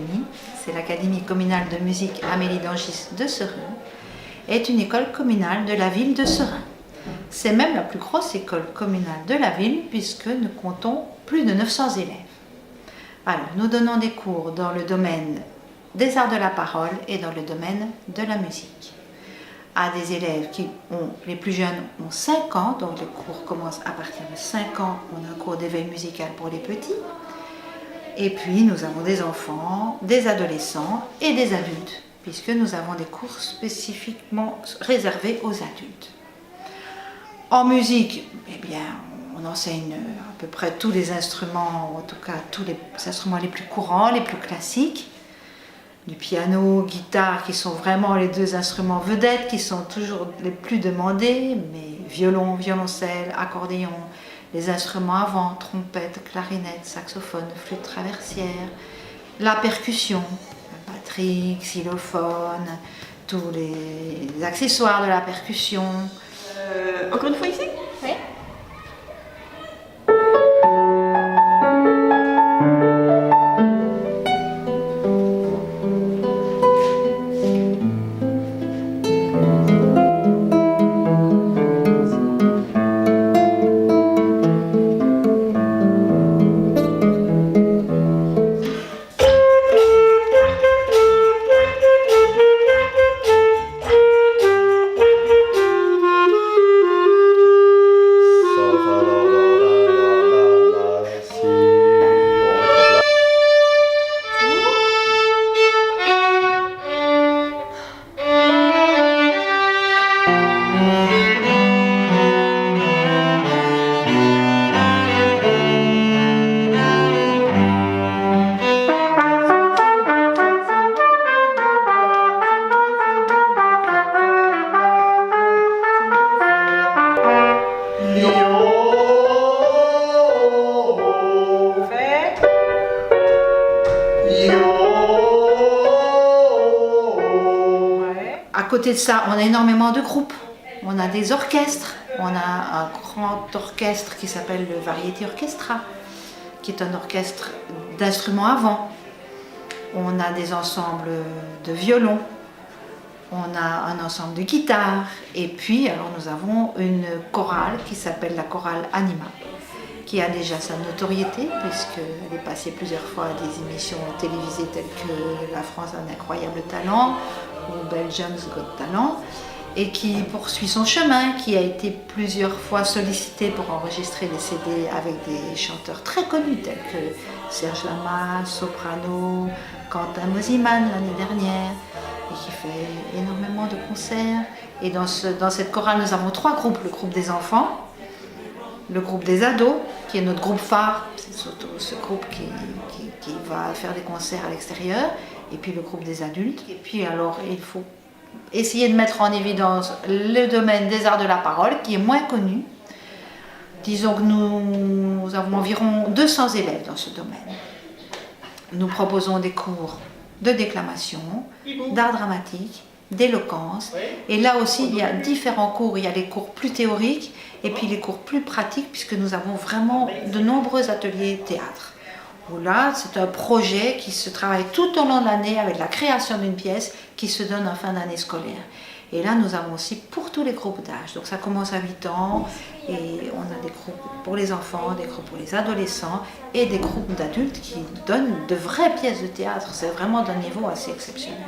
académie, c'est l'Académie communale de musique Amélie d'Angis de Seraing, est une école communale de la ville de Seraing. C'est même la plus grosse école communale de la ville puisque nous comptons plus de 900 élèves. Alors, nous donnons des cours dans le domaine des arts de la parole et dans le domaine de la musique. À des élèves les plus jeunes ont 5 ans, donc les cours commencent à partir de 5 ans, on a un cours d'éveil musical pour les petits. Et puis nous avons des enfants, des adolescents et des adultes, puisque nous avons des cours spécifiquement réservés aux adultes. En musique, eh bien, on enseigne à peu près tous les instruments, en tout cas tous les instruments les plus courants, les plus classiques. Du piano, guitare, qui sont vraiment les 2 instruments vedettes, qui sont toujours les plus demandés, mais violon, violoncelle, accordéon, les instruments à vent, trompette, clarinette, saxophone, flûte traversière, la percussion, la batterie, xylophone, tous les accessoires de la percussion. Encore une fois ici? Oui. À côté de ça, on a énormément de groupes, on a des orchestres, on a un grand orchestre qui s'appelle le Variety Orchestra, qui est un orchestre d'instruments à vent. On a des ensembles de violons, on a un ensemble de guitares, et puis alors nous avons une chorale qui s'appelle la chorale Anima, qui a déjà sa notoriété puisqu'elle est passée plusieurs fois à des émissions télévisées telles que La France a un incroyable talent ou Belgium's Got Talent, et qui poursuit son chemin, qui a été plusieurs fois sollicité pour enregistrer des CD avec des chanteurs très connus tels que Serge Lama, soprano, Quentin Mosiman l'année dernière, et qui fait énormément de concerts. Et dans cette chorale, nous avons 3 groupes, le groupe des enfants, le groupe des ados, qui est notre groupe phare, c'est surtout ce groupe qui va faire des concerts à l'extérieur, et puis le groupe des adultes. Et puis alors, il faut essayer de mettre en évidence le domaine des arts de la parole, qui est moins connu. Disons que nous avons environ 200 élèves dans ce domaine. Nous proposons des cours de déclamation, d'art dramatique, d'éloquence. Et là aussi, il y a différents cours. Il y a les cours plus théoriques et puis les cours plus pratiques, puisque nous avons vraiment de nombreux ateliers théâtre. Où là, c'est un projet qui se travaille tout au long de l'année avec la création d'une pièce qui se donne en fin d'année scolaire. Et là, nous avons aussi pour tous les groupes d'âge. Donc ça commence à 8 ans et on a des groupes pour les enfants, des groupes pour les adolescents et des groupes d'adultes qui donnent de vraies pièces de théâtre. C'est vraiment d'un niveau assez exceptionnel.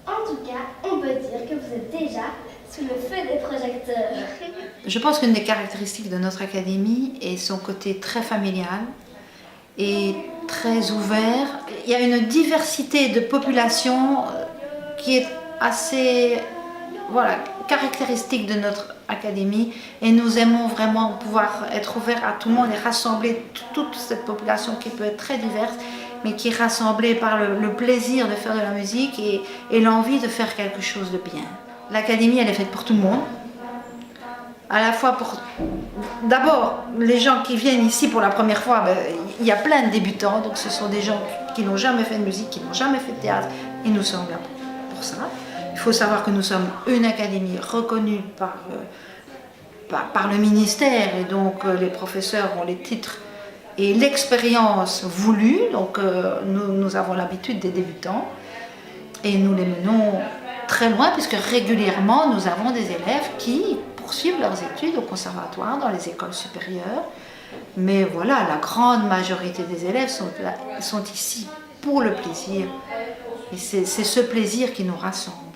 En tout cas, on peut dire que vous êtes déjà sous le feu des projecteurs. Je pense qu'une des caractéristiques de notre académie est son côté très familial et très ouvert. Il y a une diversité de population qui est assez caractéristique de notre académie, et nous aimons vraiment pouvoir être ouverts à tout le monde et rassembler toute cette population qui peut être très diverse, mais qui est rassemblée par le plaisir de faire de la musique et l'envie de faire quelque chose de bien. L'académie, elle est faite pour tout le monde, à la fois pour d'abord les gens qui viennent ici pour la première fois. Il y a plein de débutants, donc ce sont des gens qui n'ont jamais fait de musique, qui n'ont jamais fait de théâtre, et nous sommes là pour ça. Il faut savoir que nous sommes une académie reconnue par le ministère, et donc les professeurs ont les titres et l'expérience voulue. Donc nous avons l'habitude des débutants et nous les menons très loin puisque régulièrement nous avons des élèves qui poursuivent leurs études au conservatoire, dans les écoles supérieures. Mais voilà, la grande majorité des élèves sont ici pour le plaisir. Et c'est ce plaisir qui nous rassemble.